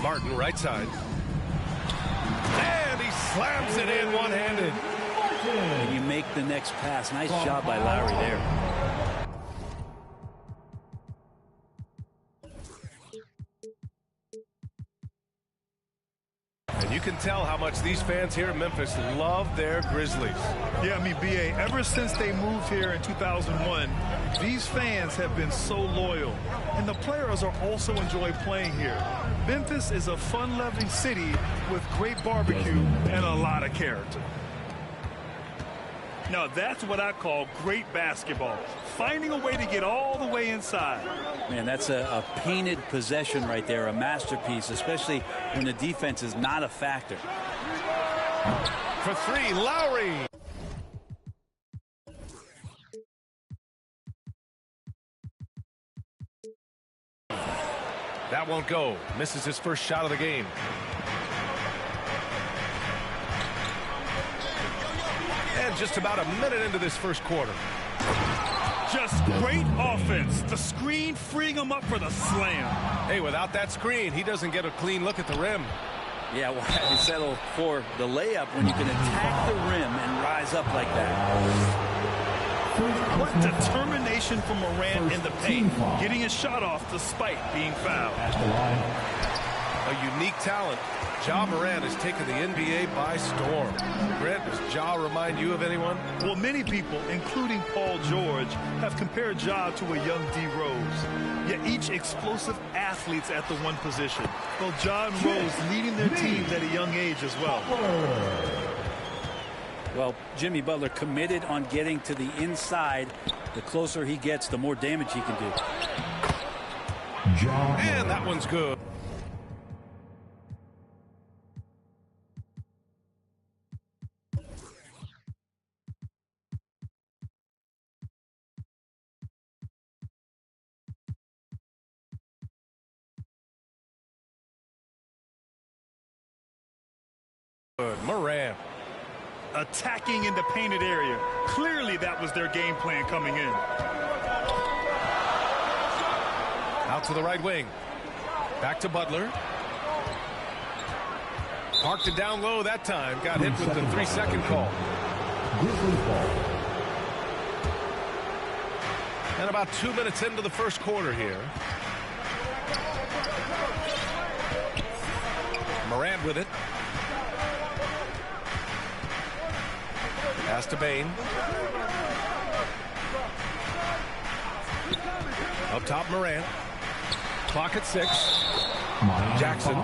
Martin, right side. And he slams it in one-handed. And you make the next pass. Nice job by Lowry there. And you can tell how much these fans here in Memphis love their Grizzlies. Yeah, I mean, B.A., ever since they moved here in 2001, these fans have been so loyal. And the players are also enjoy playing here. Memphis is a fun-loving city with great barbecue and a lot of character. Now, that's what I call great basketball. Finding a way to get all the way inside. Man, that's a painted possession right there, a masterpiece, especially when the defense is not a factor. For three, Lowry. That won't go. Misses his first shot of the game. And just about a minute into this first quarter. Just great offense. The screen freeing him up for the slam. Hey, without that screen, he doesn't get a clean look at the rim. Yeah, why you settle for the layup when you can attack the rim and rise up like that? What determination from Morant in the paint, getting his shot off despite being fouled. A unique talent. Ja Morant has taken the NBA by storm. Grant, does Ja remind you of anyone? Well, many people, including Paul George, have compared Ja to a young D. Rose. Yet each explosive athletes at the one position. Well, Ja and Rose leading their teams at a young age as well. Well, Jimmy Butler committed on getting to the inside. The closer he gets, the more damage he can do. And that one's good. Morant. Attacking in the painted area. Clearly that was their game plan coming in. Out to the right wing. Back to Butler. Parked it down low that time. Got hit with the 3-second call. And about 2 minutes into the first quarter here. Morant with it. Pass to Bain. Up top, Morant. Clock at 6. Jackson.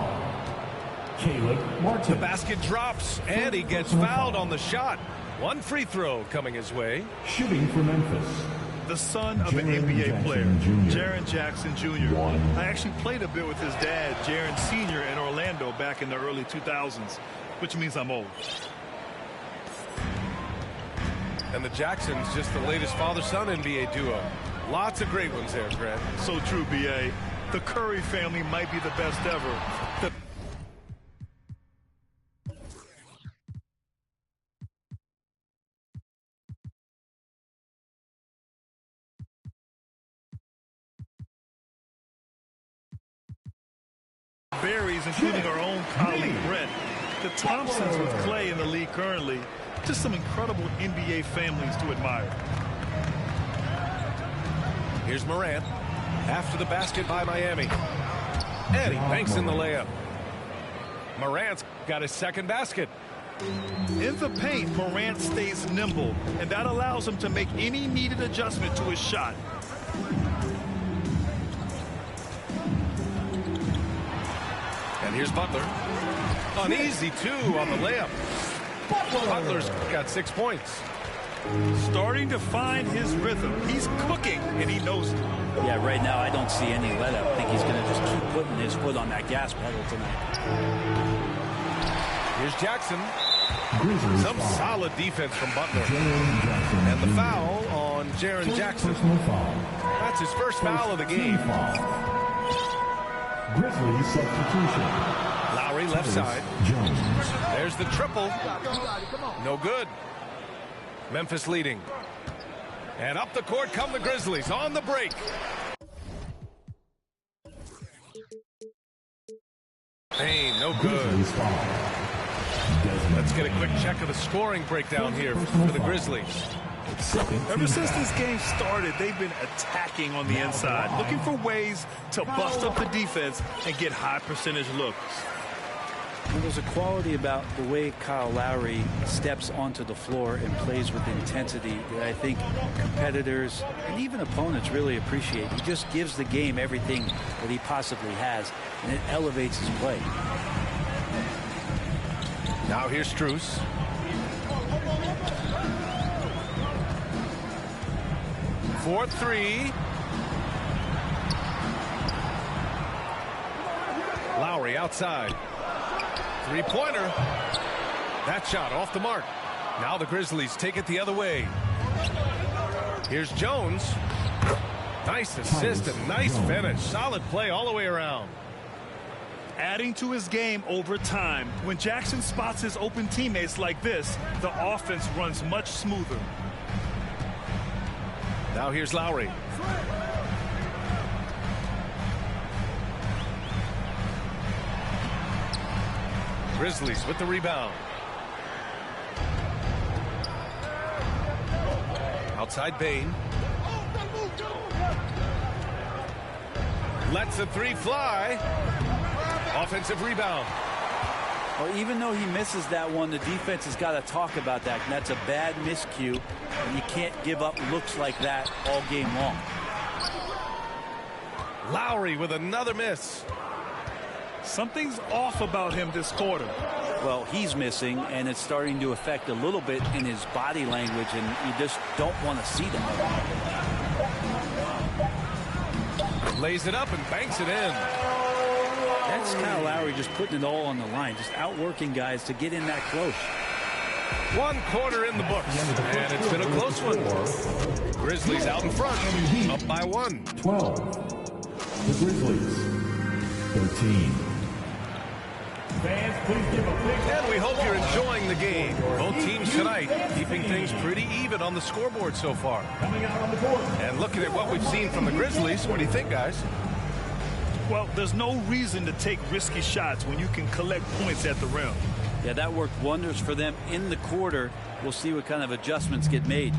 The basket drops, and he gets fouled on the shot. One free throw coming his way. Shooting for Memphis. The son of an NBA player, Jaren Jackson Jr. I actually played a bit with his dad, Jaren Sr. in Orlando back in the early 2000s, which means I'm old. And the Jacksons, just the latest father-son NBA duo. Lots of great ones there, Grant. So true, B.A. The Curry family might be the best ever. Berries, including our own colleague Brent. The Thompsons with Clay in the league currently. Just some incredible NBA families to admire. Here's Morant. After the basket by Miami. And he banks in the layup. Morant's got his second basket. In the paint, Morant stays nimble, and that allows him to make any needed adjustment to his shot. And here's Butler. An easy 2 on the layup. Butler's got 6 points. Starting to find his rhythm. He's cooking, and he knows it. Yeah, right now I don't see any let up. I think he's going to just keep putting his foot on that gas pedal tonight. Here's Jackson. Some solid defense from Butler. And the foul on Jaren Jackson. That's his first foul of the game. Grizzlies substitution. Lowry left side. There's the triple. No good. Memphis leading. And up the court come the Grizzlies on the break. Bain, no good. Let's get a quick check of the scoring breakdown here for the Grizzlies. Ever since this game started, they've been attacking on the inside, looking for ways to bust up the defense and get high percentage looks. Well, there's a quality about the way Kyle Lowry steps onto the floor and plays with intensity that I think competitors and even opponents really appreciate. He just gives the game everything that he possibly has, and it elevates his play. Now here's Strus. For three. Lowry outside. Three-pointer. That shot off the mark. Now the Grizzlies take it the other way. Here's Jones. Nice assist and nice finish. Solid play all the way around. Adding to his game over time. When Jackson spots his open teammates like this, the offense runs much smoother. Now here's Lowry. Grizzlies with the rebound. Outside Bain. Lets the three fly. Offensive rebound. Well, even though he misses that one, the defense has got to talk about that. And that's a bad miscue, and you can't give up looks like that all game long. Lowry with another miss. Something's off about him this quarter. Well, he's missing, and it's starting to affect a little bit in his body language, and you just don't want to see that. Lays it up and banks it in. That's Kyle Lowry just putting it all on the line, just outworking guys to get in that close. 1 quarter in the books, and it's been a close one. Grizzlies out in front, up by 1. 12. The Grizzlies. 13. And we hope you're enjoying the game. Both teams tonight keeping things pretty even on the scoreboard so far. And looking at what we've seen from the Grizzlies, what do you think, guys? Well, there's no reason to take risky shots when you can collect points at the rim. Yeah, that worked wonders for them in the quarter. We'll see what kind of adjustments get made.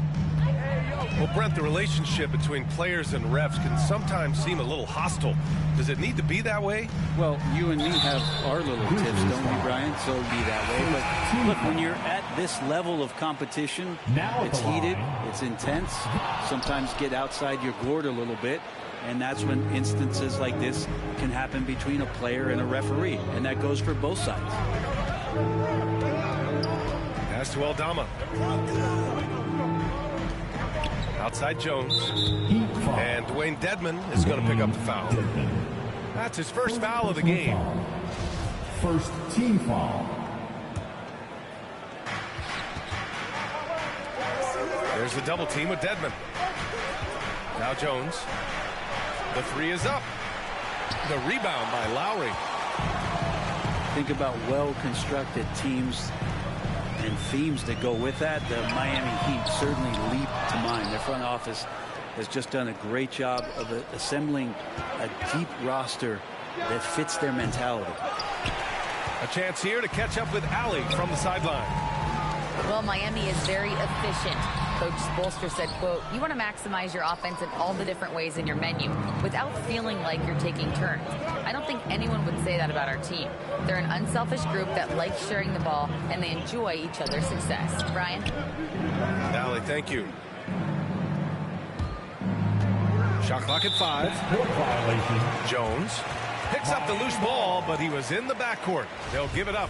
Well, Brent, the relationship between players and refs can sometimes seem a little hostile. Does it need to be that way? Well, you and me have our little tips, don't we, Brian? So it'll be that way. But look, when you're at this level of competition, it's heated, it's intense. Sometimes get outside your gourd a little bit. And that's when instances like this can happen between a player and a referee. And that goes for both sides. Pass to Aldama. Outside Jones. And Dwayne Dedman is going to pick up the foul. That's his first foul of the game. First team foul. There's the double team with Dedman. Now Jones. The three is up. The rebound by Lowry. Think about well-constructed teams and themes that go with that. The Miami Heat certainly leap to mind. Their front office has just done a great job of assembling a deep roster that fits their mentality. A chance here to catch up with Allie from the sideline. Well, Miami is very efficient. Coach Spoelstra said, quote, you want to maximize your offense in all the different ways in your menu without feeling like you're taking turns. I don't think anyone would say that about our team. They're an unselfish group that likes sharing the ball, and they enjoy each other's success. Brian? Allie, thank you. Shot clock at 5. Jones picks up the loose ball, but he was in the backcourt. They'll give it up.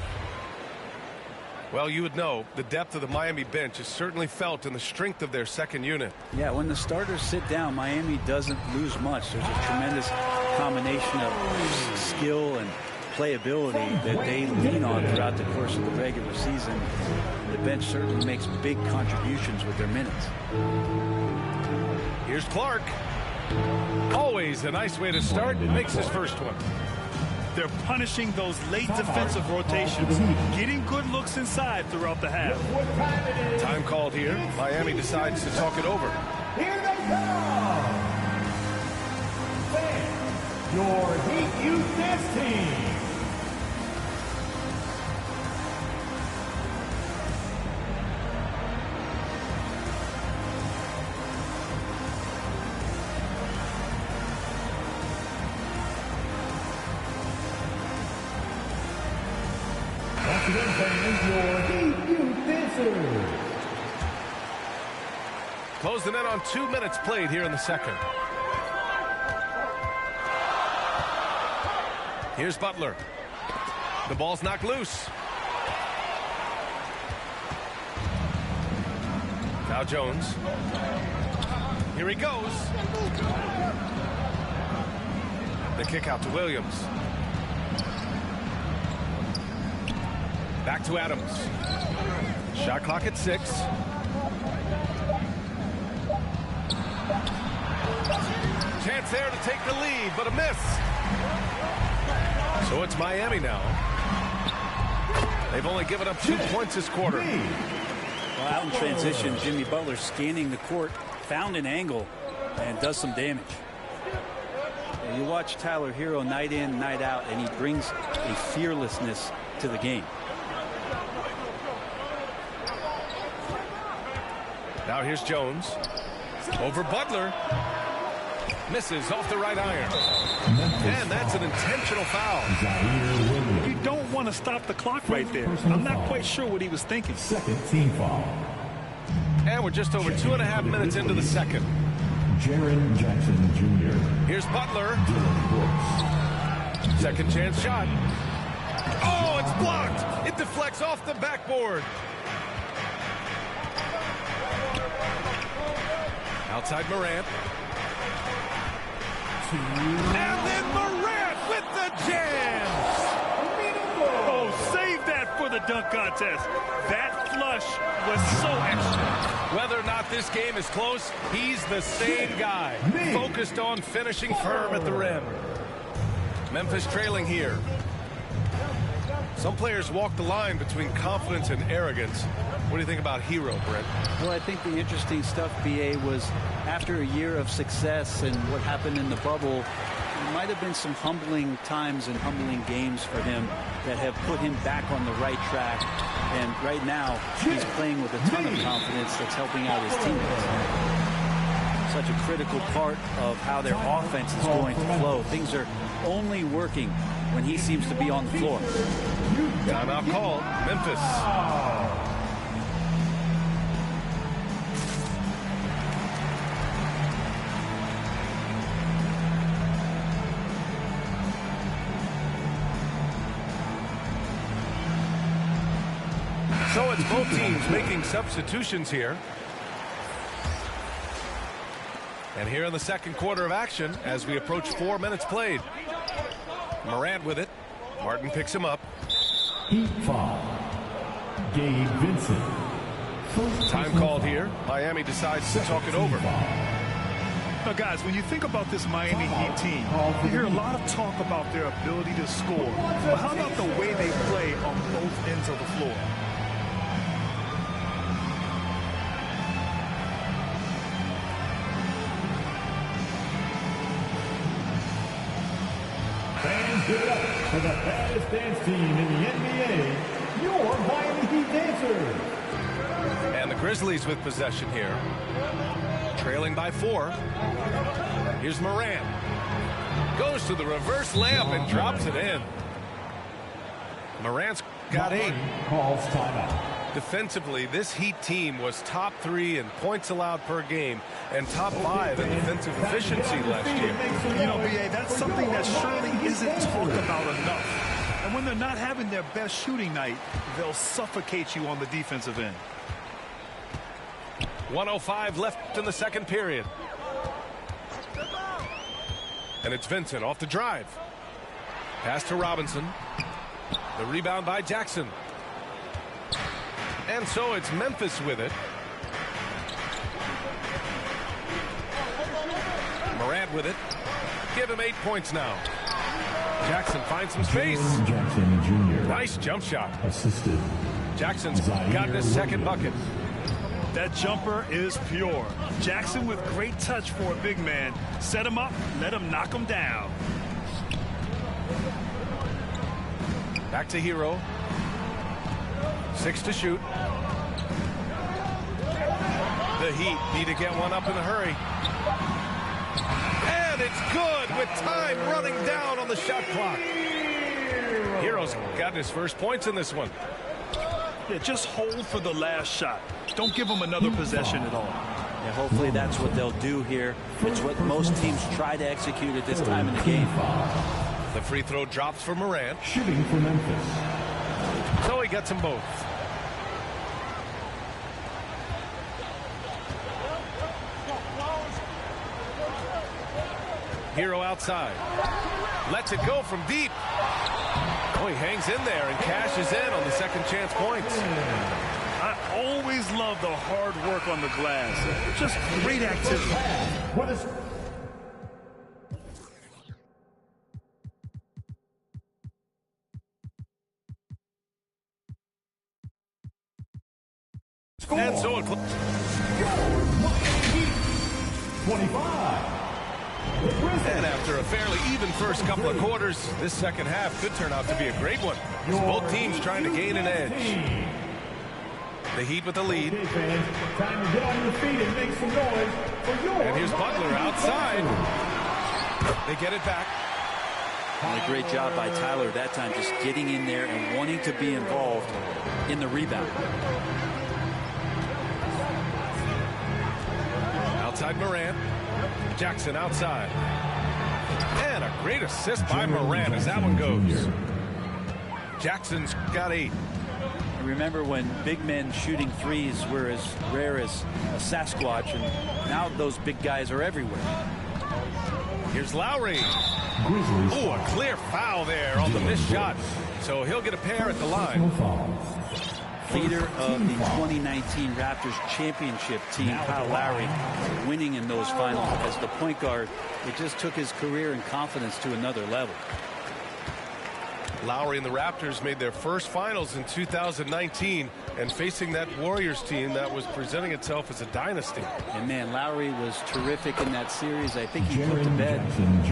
Well, you would know the depth of the Miami bench is certainly felt in the strength of their second unit. Yeah, when the starters sit down, Miami doesn't lose much. There's a tremendous combination of skill and playability that they lean on throughout the course of the regular season. The bench certainly makes big contributions with their minutes. Here's Clark. Always a nice way to start. Makes his first one. They're punishing those late defensive rotations, getting good looks inside throughout the half. Time called here. Miami decides to talk it over. Here they come! Fans, your Heat Youth Dance Team. your Heat Youth Dancers. Closing in on 2 minutes played here in the second. Here's Butler. The ball's knocked loose. Now Jones. Here he goes. The kick out to Williams. Back to Adams. Shot clock at 6. Chance there to take the lead, but a miss. So it's Miami now. They've only given up 2 points this quarter. Well, out in transition, Jimmy Butler scanning the court, found an angle, and does some damage. And you watch Tyler Hero night in, night out, and he brings a fearlessness to the game. Now here's Jones. Over Butler. Misses off the right iron. And that's an intentional foul. You don't want to stop the clock right there. I'm not quite sure what he was thinking. Second team foul. And we're just over 2.5 minutes into the second. Jaren Jackson Jr. Here's Butler. Dylan Brooks. Second chance shot. Oh, it's blocked. It deflects off the backboard. Outside Morant. And then Morant with the jam. Oh, save that for the dunk contest. That flush was so extra. Whether or not this game is close, he's the same guy. Focused on finishing firm at the rim. Memphis trailing here. Some players walk the line between confidence and arrogance. What do you think about Hero, Brent? Well, I think the interesting stuff, B.A., was after a year of success and what happened in the bubble, there might have been some humbling times and humbling games for him that have put him back on the right track. And right now, he's playing with a ton of confidence that's helping out his teammates. Such a critical part of how their offense is going to flow. Things are only working when he seems to be on the floor. Timeout called. Memphis. So it's both teams making substitutions here. And here in the second quarter of action, as we approach 4 minutes played. Morant with it. Martin picks him up. Heat foul. Gabe Vincent. Time called here. Miami decides to talk it over. Now, guys, when you think about this Miami Heat team, you hear a lot of talk about their ability to score. But how about the way they play on both ends of the floor? Fans, give it up for the baddest dance team in the NBA, your Miami Heat Dancers. And the Grizzlies with possession here. Trailing by 4. Here's Morant. Goes to the reverse layup and drops it in. Morant's got 8. Calls timeout. Defensively, this Heat team was top 3 in points allowed per game and top 5 in defensive efficiency last year. You know, B.A., that's something that surely isn't talked about enough. And when they're not having their best shooting night, they'll suffocate you on the defensive end. 1:05 left in the second period. And it's Vincent off the drive. Pass to Robinson. The rebound by Jackson. And so it's Memphis with it. Morant with it. Give him 8 points now. Jackson finds some space. Jackson Jr. Nice jump shot. Assisted. Jackson's gotten his second bucket. That jumper is pure. Jackson with great touch for a big man. Set him up, let him knock him down. Back to Hero. 6 to shoot. The Heat need to get one up in a hurry. And it's good with time running down on the shot clock. Hero's got his first points in this one. Yeah, just hold for the last shot. Don't give them another possession at all. Yeah, hopefully that's what they'll do here. It's what most teams try to execute at this time in the game. The free throw drops for Morant. Shooting for Memphis. So he gets them both. Hero outside. Lets it go from deep. Oh, he hangs in there and cashes in on the second chance points. I always love the hard work on the glass. Just great activity. And so it 25. And after a fairly even first couple of quarters, this second half could turn out to be a great one. Both teams trying to gain an edge. The Heat with the lead. Okay, fans, time to get on your feet and make some noise for your And here's Butler outside. They get it back. And a great job by Tyler that time, just getting in there and wanting to be involved in the rebound. Outside Morant. Jackson outside. And a great assist by Morant as that one goes. Jackson's got 8. Remember when big men shooting threes were as rare as a Sasquatch, and now those big guys are everywhere. Here's Lowry. Oh, a clear foul there on the missed shot. So he'll get a pair at the line. Leader of the 2019 Raptors championship team, Kyle Lowry, winning in those finals as the point guard. It just took his career and confidence to another level. Lowry and the Raptors made their first finals in 2019, and facing that Warriors team that was presenting itself as a dynasty. And man, Lowry was terrific in that series. I think he put to bed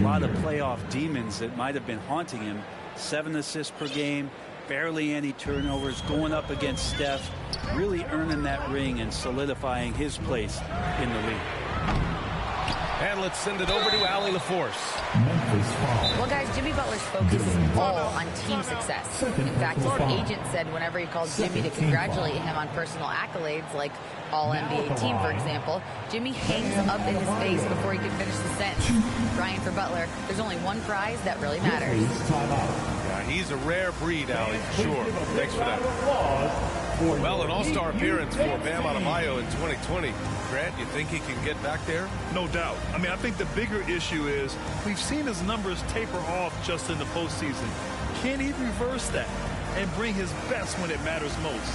a lot of playoff demons that might have been haunting him. 7 assists per game, barely any turnovers, going up against Steph, really earning that ring and solidifying his place in the league. And let's send it over to Allie LaForce. Well, guys, Jimmy Butler's focus is all on team success. In fact, his agent said whenever he calls Jimmy to congratulate him on personal accolades like All-NBA team, for example, Jimmy hangs up in his face before he can finish the sentence. Brian, for Butler, there's only one prize that really matters. Yeah, he's a rare breed, Allie, for sure. Thanks for that. Well, an all-star appearance for Bam Adebayo in 2020. Grant, you think he can get back there? No doubt. I mean, I think the bigger issue is we've seen his numbers taper off just in the postseason. Can he reverse that and bring his best when it matters most?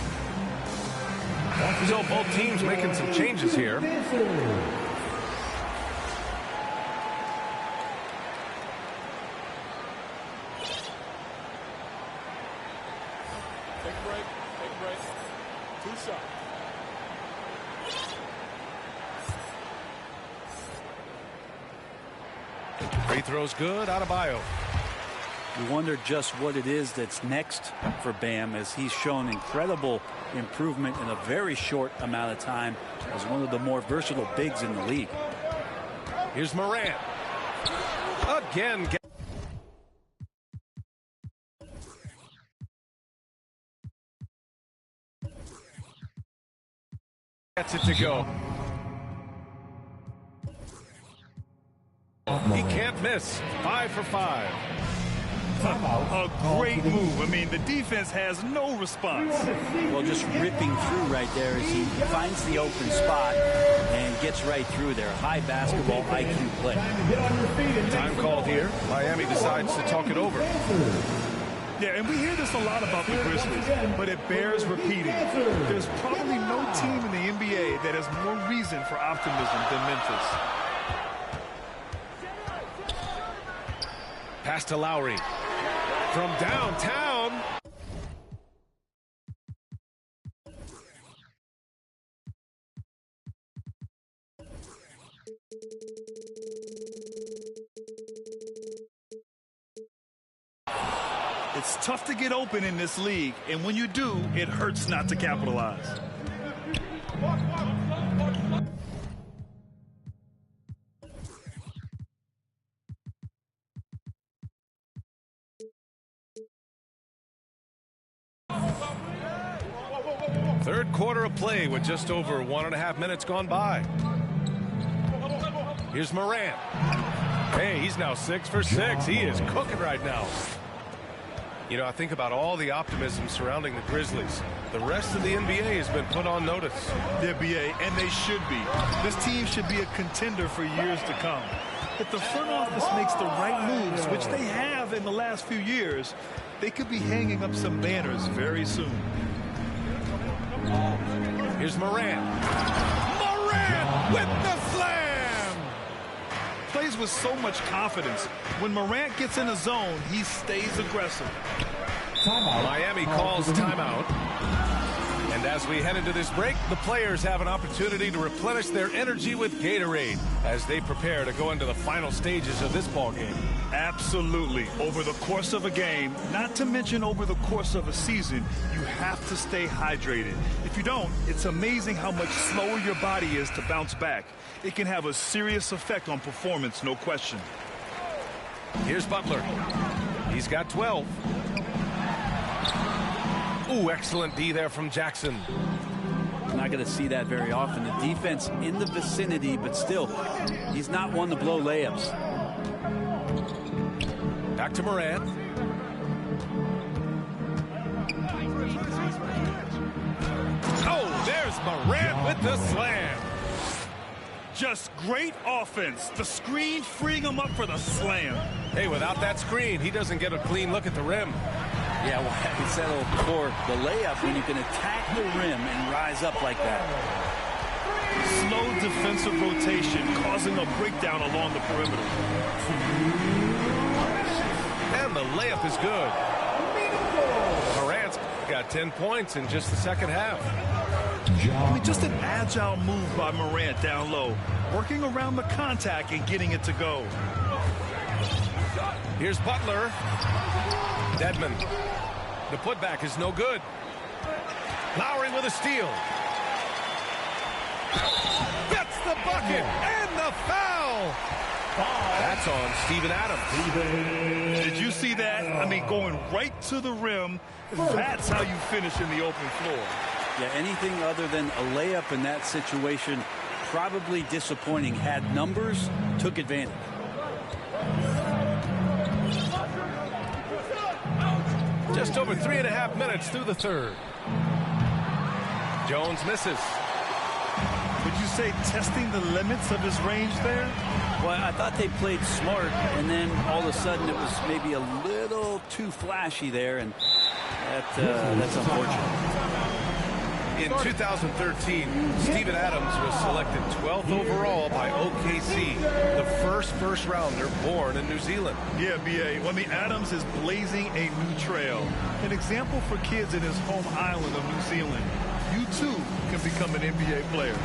So both teams making some changes here. Take a break. Take a break. 2 shots. Free throw's good. Adebayo. You wonder just what it is that's next for Bam, as he's shown incredible improvement in a very short amount of time as one of the more versatile bigs in the league. Here's Morant. Again. Gets it to go. He can't miss. 5 for 5. A great move. I mean, the defense has no response. Well, just ripping through right there as he finds the open spot and gets right through there. High basketball IQ play. Time called here. Miami decides to talk it over. Yeah, and we hear this a lot about the Grizzlies, but it bears repeating. There's probably no team in the NBA that has more reason for optimism than Memphis. Pass to Lowry. From downtown. It's tough to get open in this league, and when you do, it hurts not to capitalize. Third quarter of play with just over 1.5 minutes gone by. Here's Morant. Hey, he's now 6 for 6. He is cooking right now. You know, I think about all the optimism surrounding the Grizzlies. The rest of the NBA has been put on notice. The NBA, and they should be. This team should be a contender for years to come. If the front office makes the right moves, which they have in the last few years, they could be hanging up some banners very soon. Here's Morant. Morant with the slam! Plays with so much confidence. When Morant gets in a zone, he stays aggressive. Miami calls timeout. And as we head into this break, the players have an opportunity to replenish their energy with Gatorade as they prepare to go into the final stages of this ball game. Absolutely. Over the course of a game, not to mention over the course of a season, you have to stay hydrated. If you don't, it's amazing how much slower your body is to bounce back. It can have a serious effect on performance, no question. Here's Butler. He's got 12. Ooh, excellent D there from Jackson. Not going to see that very often. The defense in the vicinity, but still, he's not one to blow layups. Back to Morant. Oh, there's Morant with the slam. Just great offense. The screen freeing him up for the slam. Hey, without that screen, he doesn't get a clean look at the rim. Yeah, well, I settled for the layup when you can attack the rim and rise up like that. Slow defensive rotation causing a breakdown along the perimeter. And the layup is good. Morant's got 10 points in just the second half. I mean, just an agile move by Morant down low, working around the contact and getting it to go. Here's Butler. Dedmon. The putback is no good. Lowry with a steal. Gets the bucket and the foul. That's on Steven Adams. Did you see that? I mean, going right to the rim. That's how you finish in the open floor. Yeah, anything other than a layup in that situation, probably disappointing. Had numbers, took advantage. Just over 3.5 minutes through the third. Jones misses. Would you say testing the limits of his range there? Well, I thought they played smart, and then all of a sudden it was maybe a little too flashy there, and that's unfortunate. In 2013, Steven Adams was selected 12th overall by OKC, the first rounder born in New Zealand. Yeah, B.A. Well, Adams is blazing a new trail. An example for kids in his home island of New Zealand. You, too, can become an NBA player.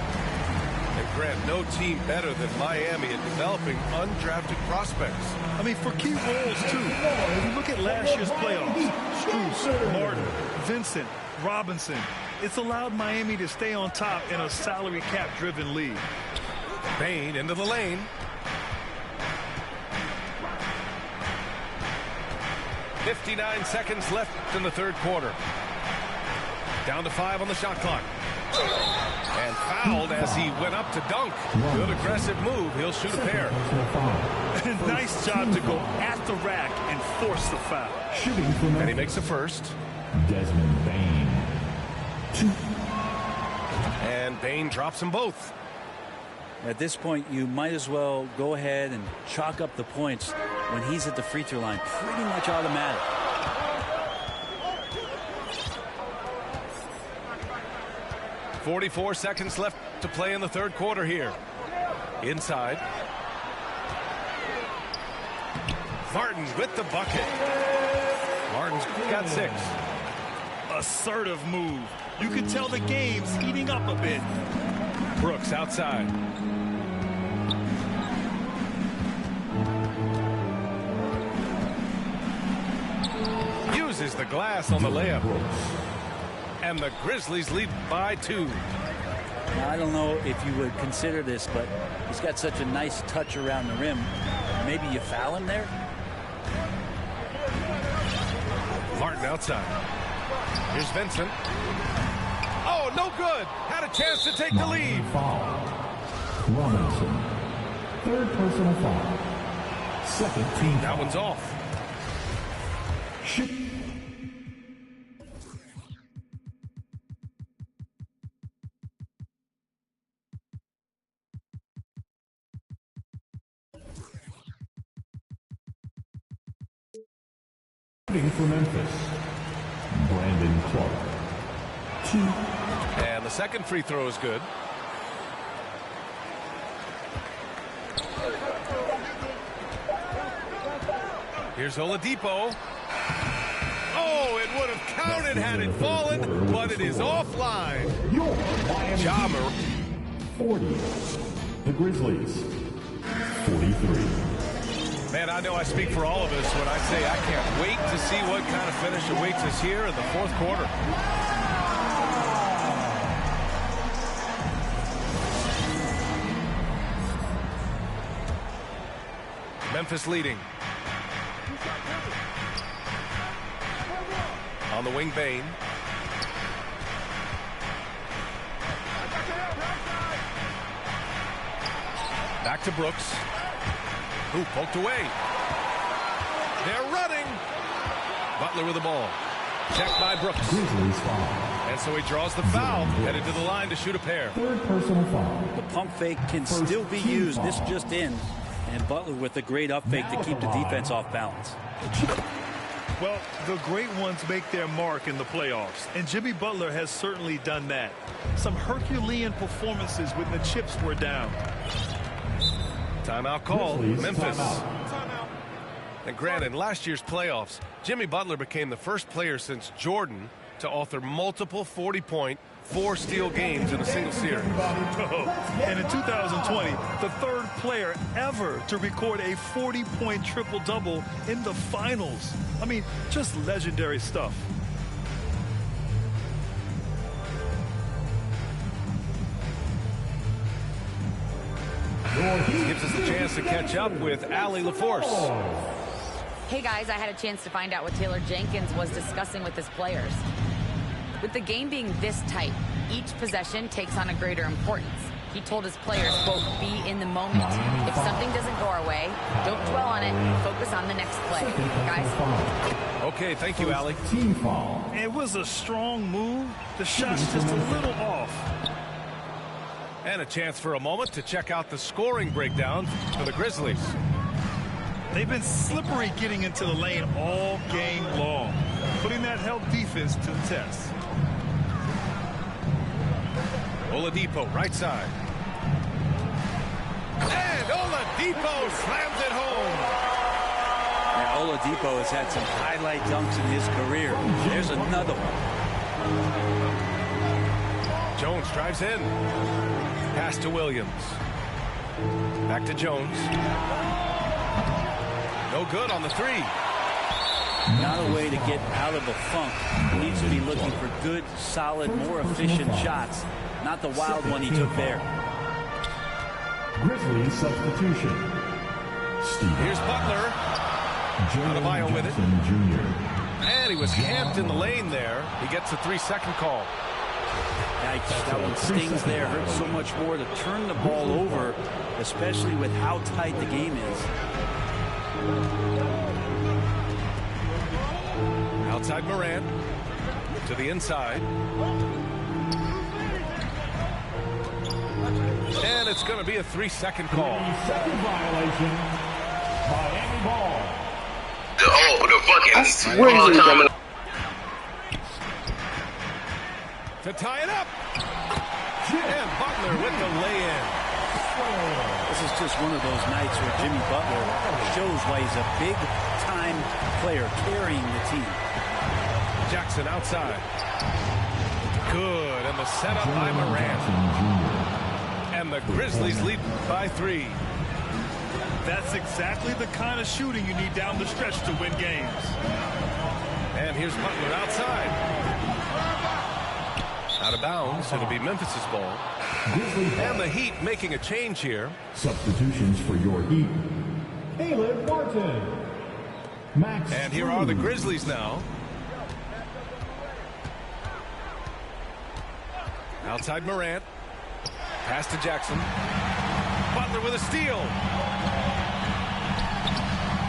And Grant, no team better than Miami at developing undrafted prospects. I mean, for key roles, too. If you look at last year's playoffs, Strus, Martin, Vincent, Robinson, it's allowed Miami to stay on top in a salary cap-driven league. Bane into the lane. .59 seconds left in the third quarter. Down to 5 on the shot clock. And fouled as he went up to dunk. Good aggressive move. He'll shoot a pair. Nice job to go at the rack and force the foul. And he makes the first. Desmond Bane. And Bane drops them both. At this point, you might as well go ahead and chalk up the points when he's at the free throw line. Pretty much automatic. .44 seconds left to play in the third quarter here. Inside. Martin with the bucket. Martin's got 6. Assertive move. You can tell the game's heating up a bit. Brooks outside. Uses the glass on the layup. And the Grizzlies lead by 2. Now, I don't know if you would consider this, but he's got such a nice touch around the rim. Maybe you foul him there? Martin outside. Here's Vincent. Oh, no good. Had a chance to take the lead. Foul. Robinson. Third personal foul. Second team. That one's off. Shoot. For Memphis, Brandon Clark. 2. And the second free throw is good. Here's Oladipo. Oh, it would have counted had it fallen, but it is offline. Jammer. 40. The Grizzlies. 43. Man, I know I speak for all of us when I say I can't wait to see what kind of finish awaits us here in the fourth quarter. Memphis leading. On the wing, Bane. Back to Brooks. Who poked away. They're running. Butler with the ball. Checked by Brooks. And so he draws the foul. Headed to the line to shoot a pair. Third personal foul. The pump fake can still be used. This just in. And Butler with a great up fake to keep the defense off balance. Well, the great ones make their mark in the playoffs, and Jimmy Butler has certainly done that. Some Herculean performances when the chips were down. Timeout call, Memphis. And granted, in last year's playoffs, Jimmy Butler became the first player since Jordan to author multiple 40-point, 4-steal games in a single series. And in 2020, the third player ever to record a 40-point triple-double in the finals. I mean, just legendary stuff. Gives us a chance to catch up with Allie LaForce. Hey guys, I had a chance to find out what Taylor Jenkins was discussing with his players. With the game being this tight, each possession takes on a greater importance. He told his players, quote, be in the moment. If something doesn't go our way, don't dwell on it. Focus on the next play. Guys? Okay, thank you, Allie. Team foul. It was a strong move. The shot's just a little off. And a chance for a moment to check out the scoring breakdown for the Grizzlies. They've been slippery getting into the lane all game long, putting that help defense to the test. Oladipo, right side. And Oladipo slams it home. Now, Oladipo has had some highlight dunks in his career. There's another one. Jones drives in. Pass to Williams. Back to Jones. No good on the three. Not a way to get out of a funk. He needs to be looking for good, solid, more efficient shots. Not the wild one he took there. Grizzlies substitution. Here's Butler. Adebayo with it. And he was camped in the lane there. He gets a 3-second call. Yikes, that one stings there. Hurts so much more to turn the ball over, especially with how tight the game is. Outside Morant. To the inside. And it's going to be a 3-second call. Second violation. Miami ball. The fucking To tie it up. And Butler with the lay-in. This is just one of those nights where Jimmy Butler shows why he's a big-time player carrying the team. Jackson outside. Good. And the setup by Morant. And the Grizzlies lead by 3. That's exactly the kind of shooting you need down the stretch to win games. And here's Butler outside. Out of bounds. It'll be Memphis's ball. And the Heat making a change here. Substitutions for your Heat. Caleb Martin. Max. And here are the Grizzlies now. Outside Morant. Pass to Jackson. Butler with a steal.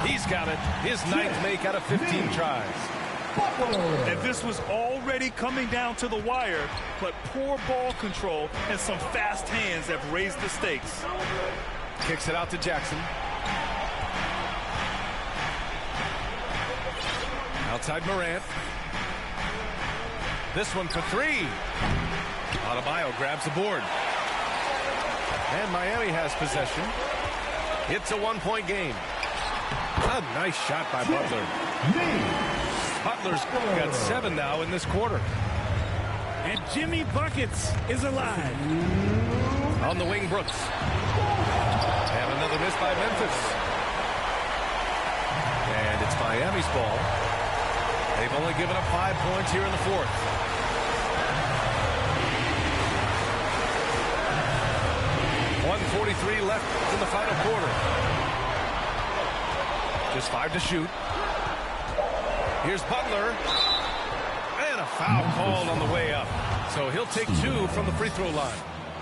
He's got it. His ninth make out of 15 tries. And this was already coming down to the wire, but poor ball control and some fast hands have raised the stakes. Kicks it out to Jackson. Outside Morant. This one for three. Adebayo grabs the board. And Miami has possession. It's a one-point game. A nice shot by Butler. Butler's got 7 now in this quarter. And Jimmy Buckets is alive. On the wing, Brooks. And another miss by Memphis. And it's Miami's ball. They've only given up 5 points here in the fourth. .143 left in the final quarter. Just 5 to shoot. Here's Butler. And a foul called on the way up. So he'll take 2 from the free throw line.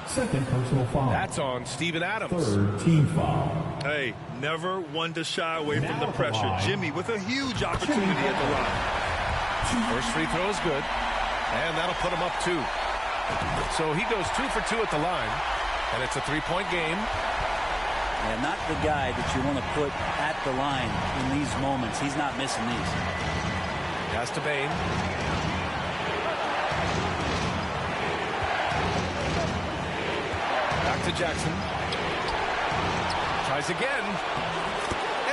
Second personal foul. That's on Steven Adams. Third team foul. Hey, never one to shy away from the pressure. Jimmy with a huge opportunity at the line. First free throw is good. And that'll put him up 2. So he goes 2 for 2 at the line. And it's a 3-point game. Yeah, not the guy that you want to put at the line in these moments. He's not missing these. Pass to Bain. Back to Jackson. Tries again.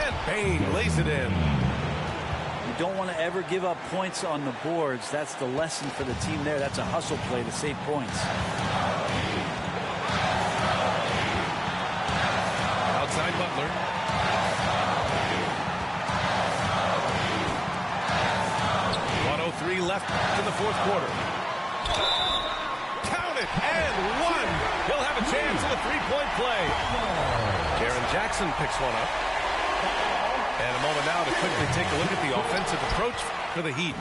And Bain lays it in. You don't want to ever give up points on the boards. That's the lesson for the team there. That's a hustle play to save points. Outside Butler. .103 left in the fourth quarter. Count it and 1. He'll have a chance in the three-point play. Jaren Jackson picks one up. And a moment now to quickly take a look at the offensive approach for the Heat.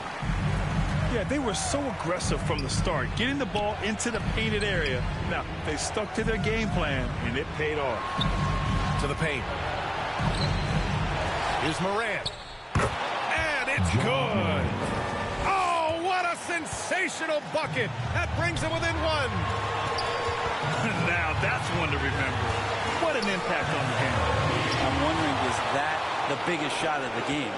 Yeah, they were so aggressive from the start, getting the ball into the painted area. Now, they stuck to their game plan, and it paid off. To the paint. Here's Morant. And it's good. Oh, what a sensational bucket. That brings him within 1. Now, that's one to remember. What an impact on the game. I'm wondering, is that the biggest shot of the game?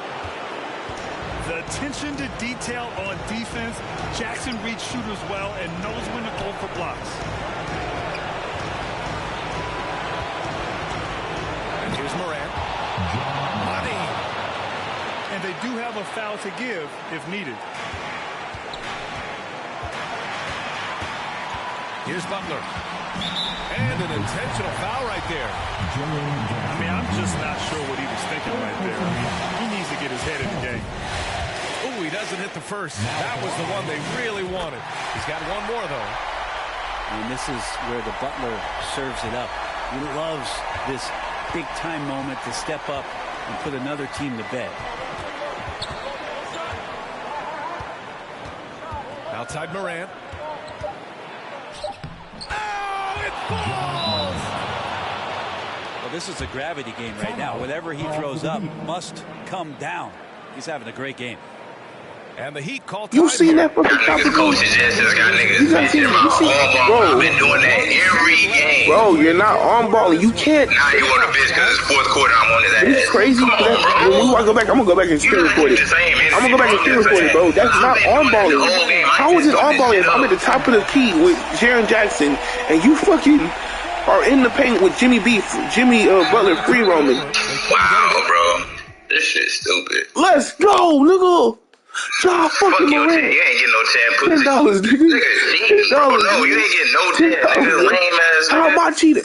The attention to detail on defense. Jackson reads shooters well and knows when to go for blocks. And here's Morant. Money. And they do have a foul to give if needed. Here's Butler. And an intentional foul right there. I mean, I'm just not sure what he was thinking right there. He needs to get his head in the game. Ooh, he doesn't hit the first. That was the one they really wanted. He's got one more, though. And this is where the Butler serves it up. He loves this big-time moment to step up and put another team to bed. Outside Morant. Oh, it falls! Well, this is a gravity game right now. Whatever he throws up must come down. He's having a great game. And the Heat call time. You seen that from the top Niggas of coaches just got niggas bitching about arm ball. I've been doing that every game. Bro, you're not arm balling. You can't. Now you want to bitch because it's fourth quarter. I'm on his ass. It's crazy. Come on, When bro. I go back, I'm gonna go back and screen record it. I'm gonna go back and screen record it, bro. That's not arm balling. How is it arm balling if I'm at the top of the key with Jaren Jackson and you fucking are in the paint with Jimmy Butler free roaming? Wow, bro. This shit's stupid. Let's go, nigga. Fuck fucking you, Morant. You ain't getting no tan pussy. $10, nigga. Nigga, $10, no, you ain't getting no tan. Nigga, lame ass. How am I cheating?